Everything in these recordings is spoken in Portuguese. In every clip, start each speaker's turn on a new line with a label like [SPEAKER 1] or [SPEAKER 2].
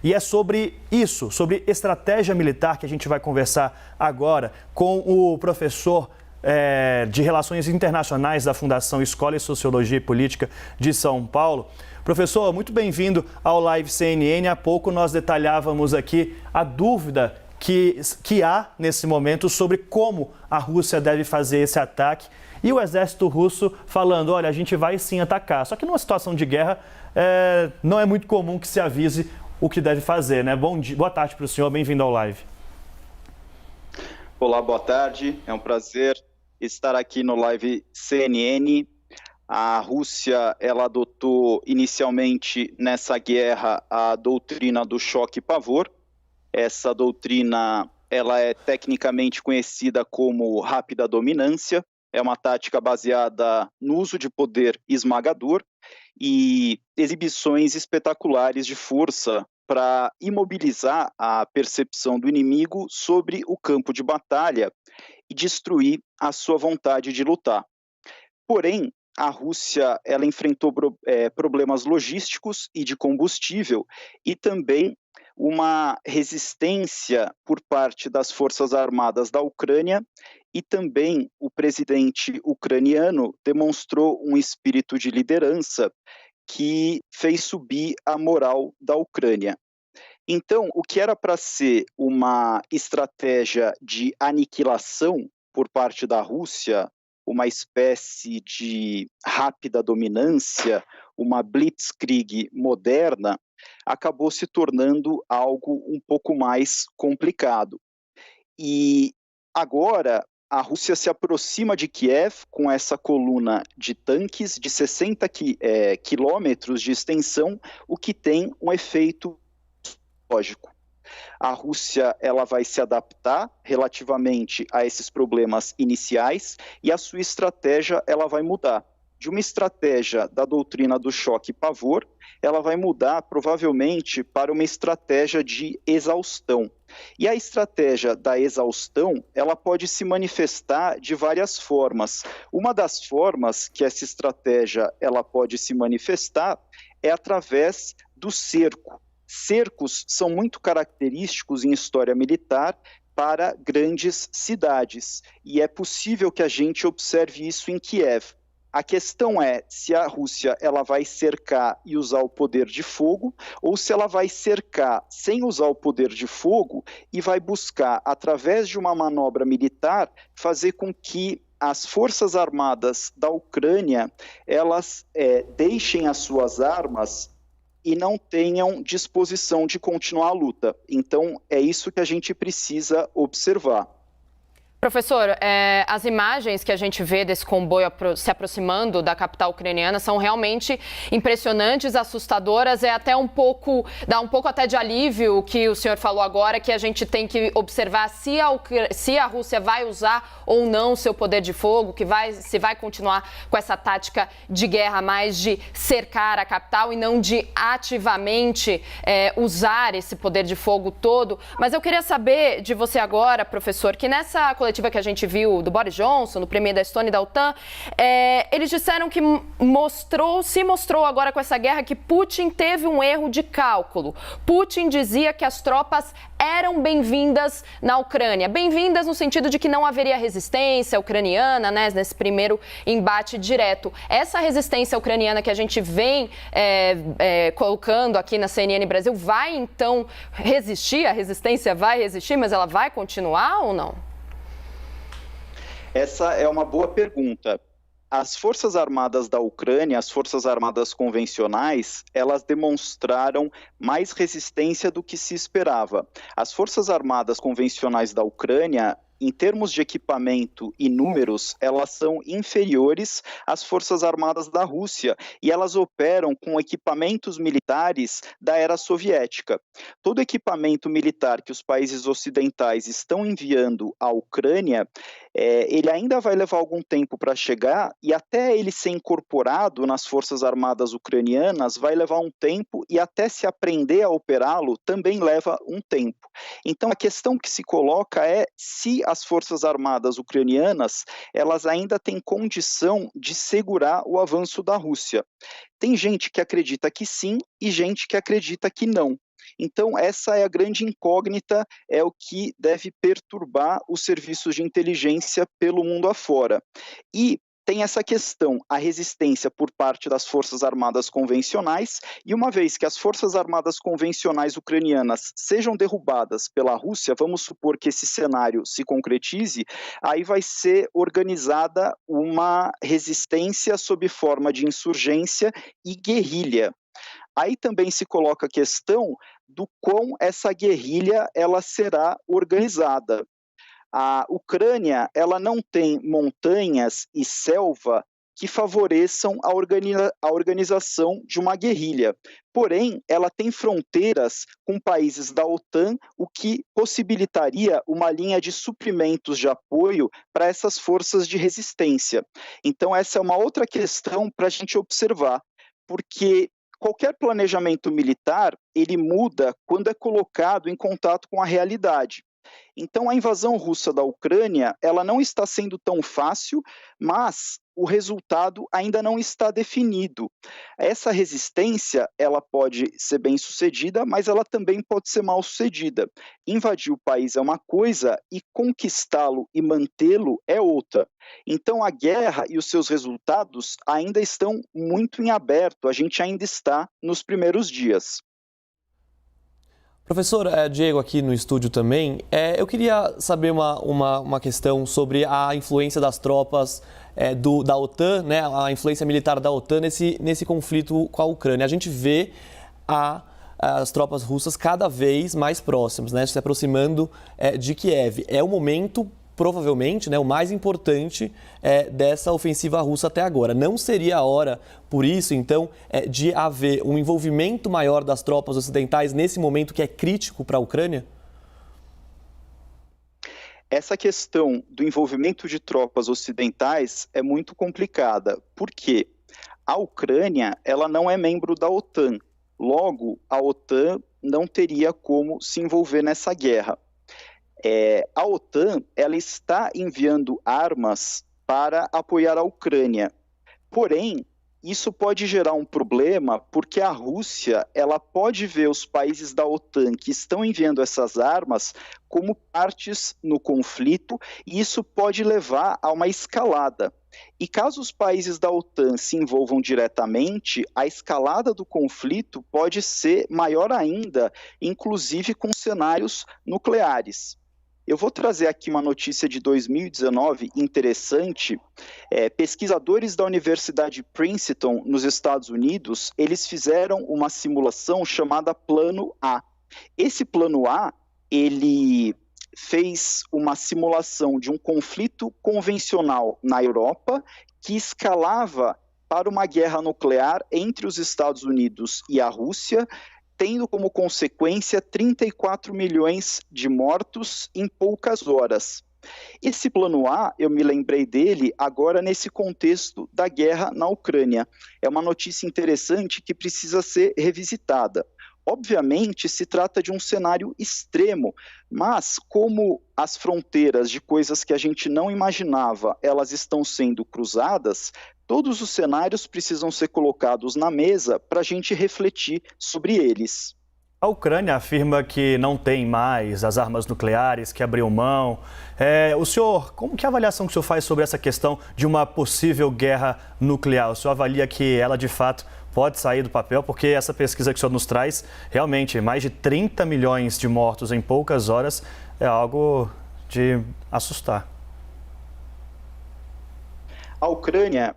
[SPEAKER 1] E é sobre isso, sobre estratégia militar, que a gente vai conversar agora com o professor de Relações Internacionais da Fundação Escola de Sociologia e Política de São Paulo. Professor, muito bem-vindo ao Live CNN. Há pouco nós detalhávamos aqui a dúvida que há nesse momento sobre como a Rússia deve fazer esse ataque. E o exército russo falando, olha, a gente vai sim atacar. Só que numa situação de guerra não é muito comum que se avise o que deve fazer, né? Boa tarde para o senhor, bem-vindo ao Live.
[SPEAKER 2] Olá, boa tarde. É um prazer estar aqui no Live CNN. A Rússia, ela adotou inicialmente nessa guerra a doutrina do choque e pavor. Essa doutrina, ela é tecnicamente conhecida como rápida dominância. É uma tática baseada no uso de poder esmagador e exibições espetaculares de força para imobilizar a percepção do inimigo sobre o campo de batalha e destruir a sua vontade de lutar. Porém, a Rússia ela enfrentou problemas logísticos e de combustível e também uma resistência por parte das Forças Armadas da Ucrânia e também o presidente ucraniano demonstrou um espírito de liderança que fez subir a moral da Ucrânia. Então, o que era para ser uma estratégia de aniquilação por parte da Rússia, uma espécie de rápida dominância, uma blitzkrieg moderna, acabou se tornando algo um pouco mais complicado. E agora a Rússia se aproxima de Kiev com essa coluna de tanques de 60 quilômetros de extensão, o que tem um efeito lógico. A Rússia ela vai se adaptar relativamente a esses problemas iniciais e a sua estratégia ela vai mudar. De uma estratégia da doutrina do choque e pavor, ela vai mudar provavelmente para uma estratégia de exaustão. E a estratégia da exaustão, ela pode se manifestar de várias formas. Uma das formas que essa estratégia ela pode se manifestar é através do cerco. Cercos são muito característicos em história militar para grandes cidades, e é possível que a gente observe isso em Kiev. A questão é se a Rússia ela vai cercar e usar o poder de fogo, ou se ela vai cercar sem usar o poder de fogo e vai buscar, através de uma manobra militar, fazer com que as Forças Armadas da Ucrânia elas deixem as suas armas e não tenham disposição de continuar a luta. Então, é isso que a gente precisa observar.
[SPEAKER 3] Professor, as imagens que a gente vê desse comboio se aproximando da capital ucraniana são realmente impressionantes, assustadoras, dá um pouco até de alívio o que o senhor falou agora, que a gente tem que observar se a Rússia vai usar ou não seu poder de fogo, se vai continuar com essa tática de guerra mais de cercar a capital e não de ativamente usar esse poder de fogo todo. Mas eu queria saber de você agora, professor, que nessa coletiva que a gente viu do Boris Johnson, no premier da Estônia e da OTAN, eles disseram que se mostrou agora com essa guerra que Putin teve um erro de cálculo. Putin dizia que as tropas eram bem-vindas na Ucrânia. Bem-vindas no sentido de que não haveria resistência ucraniana, né, nesse primeiro embate direto. Essa resistência ucraniana que a gente vem colocando aqui na CNN Brasil vai, então, resistir? A resistência vai resistir, mas ela vai continuar ou não?
[SPEAKER 2] Essa é uma boa pergunta. As Forças Armadas da Ucrânia, as Forças Armadas convencionais, elas demonstraram mais resistência do que se esperava. As Forças Armadas convencionais da Ucrânia, em termos de equipamento e números, elas são inferiores às Forças Armadas da Rússia e elas operam com equipamentos militares da era soviética. Todo equipamento militar que os países ocidentais estão enviando à Ucrânia, ele ainda vai levar algum tempo para chegar e até ele ser incorporado nas Forças Armadas ucranianas vai levar um tempo e até se aprender a operá-lo também leva um tempo. Então a questão que se coloca é se as Forças Armadas ucranianas elas ainda têm condição de segurar o avanço da Rússia. Tem gente que acredita que sim e gente que acredita que não. Então, essa é a grande incógnita, é o que deve perturbar os serviços de inteligência pelo mundo afora. E tem essa questão, a resistência por parte das Forças Armadas convencionais, e uma vez que as Forças Armadas convencionais ucranianas sejam derrubadas pela Rússia, vamos supor que esse cenário se concretize, aí vai ser organizada uma resistência sob forma de insurgência e guerrilha. Aí também se coloca a questão do quão essa guerrilha ela será organizada. A Ucrânia ela não tem montanhas e selva que favoreçam a organização de uma guerrilha. Porém, ela tem fronteiras com países da OTAN, o que possibilitaria uma linha de suprimentos de apoio para essas forças de resistência. Então, essa é uma outra questão para a gente observar, porque qualquer planejamento militar, ele muda quando é colocado em contato com a realidade. Então, a invasão russa da Ucrânia, ela não está sendo tão fácil, mas o resultado ainda não está definido. Essa resistência, ela pode ser bem sucedida, mas ela também pode ser mal sucedida. Invadir o país é uma coisa e conquistá-lo e mantê-lo é outra. Então, a guerra e os seus resultados ainda estão muito em aberto, a gente ainda está nos primeiros dias.
[SPEAKER 4] Professor Diego, aqui no estúdio também, eu queria saber uma questão sobre a influência das tropas da OTAN, né, a influência militar da OTAN nesse conflito com a Ucrânia. A gente vê as tropas russas cada vez mais próximas, né, se aproximando de Kiev. É o momento, provavelmente, né, o mais importante dessa ofensiva russa até agora. Não seria a hora, por isso, então, de haver um envolvimento maior das tropas ocidentais nesse momento que é crítico para a Ucrânia?
[SPEAKER 2] Essa questão do envolvimento de tropas ocidentais é muito complicada. Por quê? A Ucrânia, ela não é membro da OTAN. Logo, a OTAN não teria como se envolver nessa guerra. A OTAN ela está enviando armas para apoiar a Ucrânia. Porém, isso pode gerar um problema porque a Rússia ela pode ver os países da OTAN que estão enviando essas armas como partes no conflito e isso pode levar a uma escalada. E caso os países da OTAN se envolvam diretamente, a escalada do conflito pode ser maior ainda, inclusive com cenários nucleares. Eu vou trazer aqui uma notícia de 2019 interessante. Pesquisadores da Universidade Princeton, nos Estados Unidos, eles fizeram uma simulação chamada Plano A. Esse Plano A, ele fez uma simulação de um conflito convencional na Europa que escalava para uma guerra nuclear entre os Estados Unidos e a Rússia, tendo como consequência 34 milhões de mortos em poucas horas. Esse plano A, eu me lembrei dele agora nesse contexto da guerra na Ucrânia. É uma notícia interessante que precisa ser revisitada. Obviamente, se trata de um cenário extremo, mas como as fronteiras de coisas que a gente não imaginava, elas estão sendo cruzadas, todos os cenários precisam ser colocados na mesa para a gente refletir sobre eles.
[SPEAKER 1] A Ucrânia afirma que não tem mais as armas nucleares, que abriu mão. O senhor, que avaliação que o senhor faz sobre essa questão de uma possível guerra nuclear? O senhor avalia que ela, de fato, pode sair do papel? Porque essa pesquisa que o senhor nos traz, realmente, mais de 30 milhões de mortos em poucas horas, é algo de assustar.
[SPEAKER 2] A Ucrânia,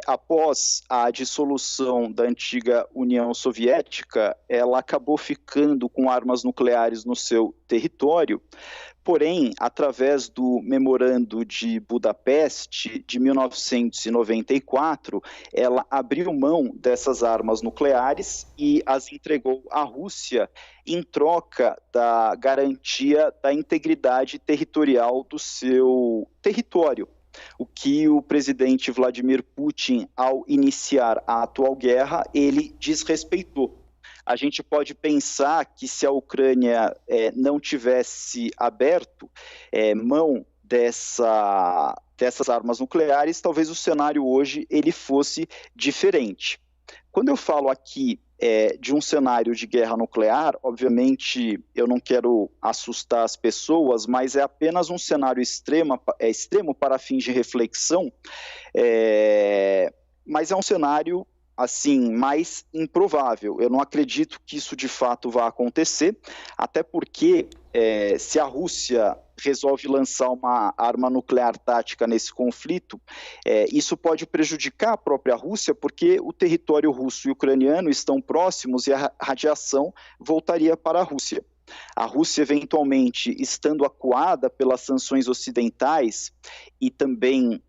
[SPEAKER 2] após a dissolução da antiga União Soviética, ela acabou ficando com armas nucleares no seu território, porém, através do Memorando de Budapeste de 1994, ela abriu mão dessas armas nucleares e as entregou à Rússia em troca da garantia da integridade territorial do seu território. O que o presidente Vladimir Putin, ao iniciar a atual guerra, ele desrespeitou. A gente pode pensar que se a Ucrânia não tivesse aberto mão dessas armas nucleares, talvez o cenário hoje ele fosse diferente. Quando eu falo aqui de um cenário de guerra nuclear, obviamente eu não quero assustar as pessoas, mas é apenas um cenário extremo para fins de reflexão, mas é um cenário assim, mais improvável. Eu não acredito que isso de fato vá acontecer, até porque se a Rússia resolve lançar uma arma nuclear tática nesse conflito, isso pode prejudicar a própria Rússia, porque o território russo e ucraniano estão próximos e a radiação voltaria para a Rússia. A Rússia, eventualmente, estando acuada pelas sanções ocidentais e também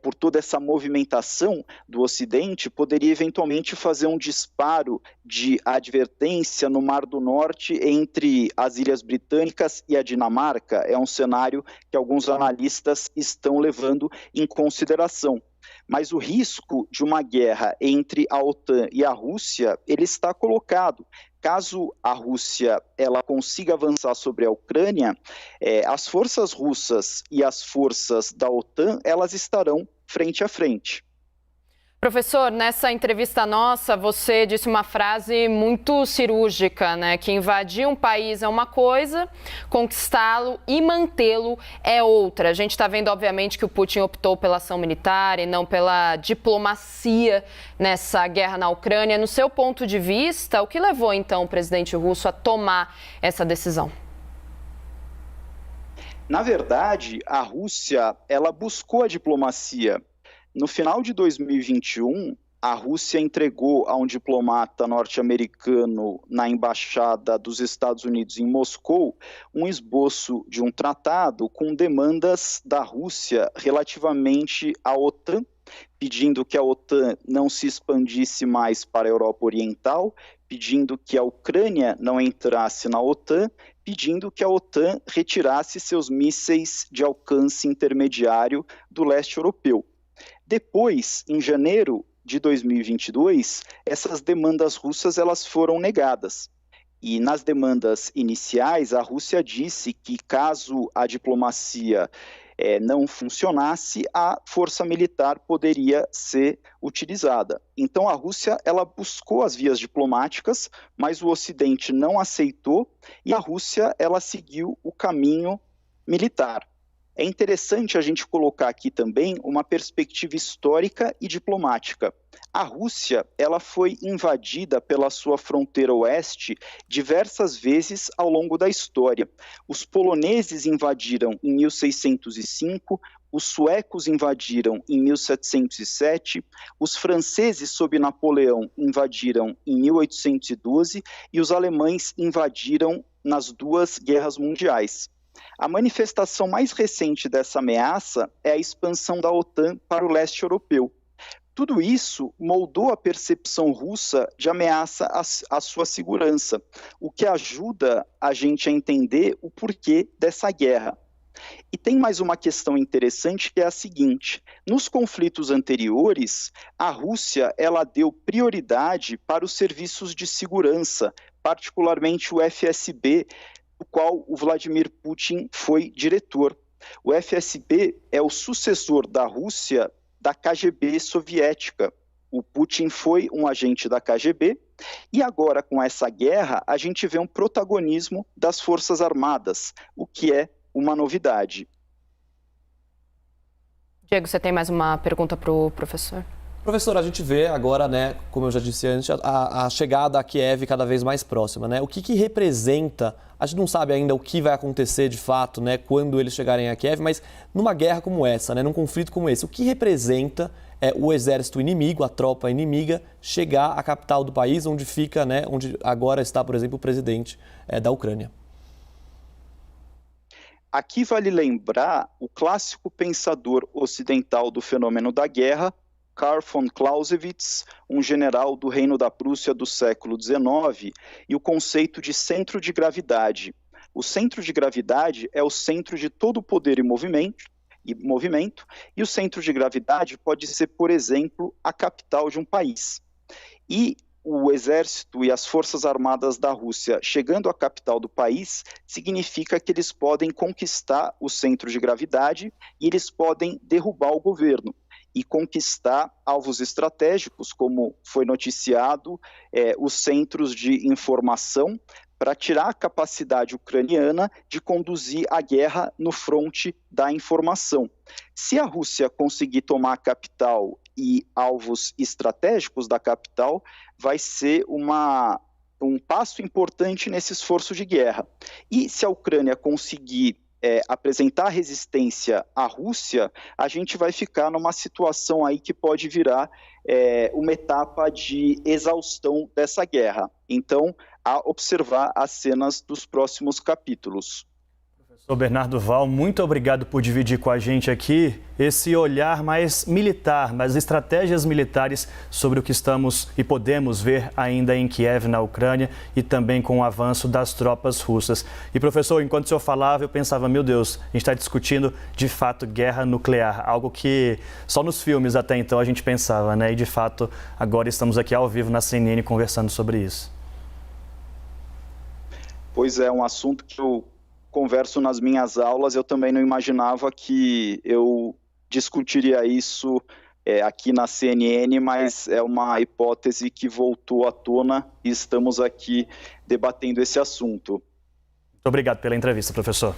[SPEAKER 2] por toda essa movimentação do Ocidente, poderia eventualmente fazer um disparo de advertência no Mar do Norte entre as Ilhas Britânicas e a Dinamarca. É um cenário que alguns analistas estão levando em consideração. Mas o risco de uma guerra entre a OTAN e a Rússia, ele está colocado. Caso a Rússia ela consiga avançar sobre a Ucrânia, as forças russas e as forças da OTAN, elas estarão frente a frente.
[SPEAKER 3] Professor, nessa entrevista nossa, você disse uma frase muito cirúrgica, né? Que invadir um país é uma coisa, conquistá-lo e mantê-lo é outra. A gente está vendo, obviamente, que o Putin optou pela ação militar e não pela diplomacia nessa guerra na Ucrânia. No seu ponto de vista, o que levou, então, o presidente russo a tomar essa decisão?
[SPEAKER 2] Na verdade, a Rússia, ela buscou a diplomacia. No final de 2021, a Rússia entregou a um diplomata norte-americano na Embaixada dos Estados Unidos em Moscou um esboço de um tratado com demandas da Rússia relativamente à OTAN, pedindo que a OTAN não se expandisse mais para a Europa Oriental, pedindo que a Ucrânia não entrasse na OTAN, pedindo que a OTAN retirasse seus mísseis de alcance intermediário do leste europeu. Depois, em janeiro de 2022, essas demandas russas elas foram negadas. E nas demandas iniciais, a Rússia disse que caso a diplomacia não funcionasse, a força militar poderia ser utilizada. Então a Rússia ela buscou as vias diplomáticas, mas o Ocidente não aceitou e a Rússia ela seguiu o caminho militar. É interessante a gente colocar aqui também uma perspectiva histórica e diplomática. A Rússia ela foi invadida pela sua fronteira oeste diversas vezes ao longo da história. Os poloneses invadiram em 1605, os suecos invadiram em 1707, os franceses sob Napoleão invadiram em 1812 e os alemães invadiram nas duas guerras mundiais. A manifestação mais recente dessa ameaça é a expansão da OTAN para o leste europeu. Tudo isso moldou a percepção russa de ameaça à sua segurança, o que ajuda a gente a entender o porquê dessa guerra. E tem mais uma questão interessante que é a seguinte: nos conflitos anteriores, a Rússia ela deu prioridade para os serviços de segurança, particularmente o FSB, do qual o Vladimir Putin foi diretor. O FSB é o sucessor da Rússia da KGB soviética. O Putin foi um agente da KGB e agora com essa guerra a gente vê um protagonismo das Forças Armadas, o que é uma novidade.
[SPEAKER 3] Diego, você tem mais uma pergunta para o professor?
[SPEAKER 4] Professor, a gente vê agora, né, como eu já disse antes, a chegada a Kiev cada vez mais próxima, né? O que representa, a gente não sabe ainda o que vai acontecer de fato, né, quando eles chegarem a Kiev, mas numa guerra como essa, né, num conflito como esse, o que representa o exército inimigo, a tropa inimiga, chegar à capital do país, onde fica, né, onde agora está, por exemplo, o presidente da Ucrânia?
[SPEAKER 2] Aqui vale lembrar o clássico pensador ocidental do fenômeno da guerra, Karl von Clausewitz, um general do Reino da Prússia do século XIX, e o conceito de centro de gravidade. O centro de gravidade é o centro de todo o poder e movimento, e o centro de gravidade pode ser, por exemplo, a capital de um país. E o exército e as forças armadas da Rússia chegando à capital do país significa que eles podem conquistar o centro de gravidade e eles podem derrubar o governo. e conquistar alvos estratégicos, como foi noticiado, os centros de informação, para tirar a capacidade ucraniana de conduzir a guerra no fronte da informação. Se a Rússia conseguir tomar a capital e alvos estratégicos da capital, vai ser um passo importante nesse esforço de guerra. E se a Ucrânia conseguir apresentar resistência à Rússia, a gente vai ficar numa situação aí que pode virar uma etapa de exaustão dessa guerra. Então, a observar as cenas dos próximos capítulos.
[SPEAKER 1] Professor Bernardo Val, muito obrigado por dividir com a gente aqui esse olhar mais militar, mais estratégias militares sobre o que estamos e podemos ver ainda em Kiev, na Ucrânia, e também com o avanço das tropas russas. E, professor, enquanto o senhor falava, eu pensava, meu Deus, a gente está discutindo, de fato, guerra nuclear, algo que só nos filmes até então a gente pensava, né? E, de fato, agora estamos aqui ao vivo na CNN conversando sobre isso.
[SPEAKER 2] Pois é, um assunto que eu converso nas minhas aulas, eu também não imaginava que eu discutiria isso aqui na CNN, mas é uma hipótese que voltou à tona e estamos aqui debatendo esse assunto.
[SPEAKER 1] Muito obrigado pela entrevista, professor.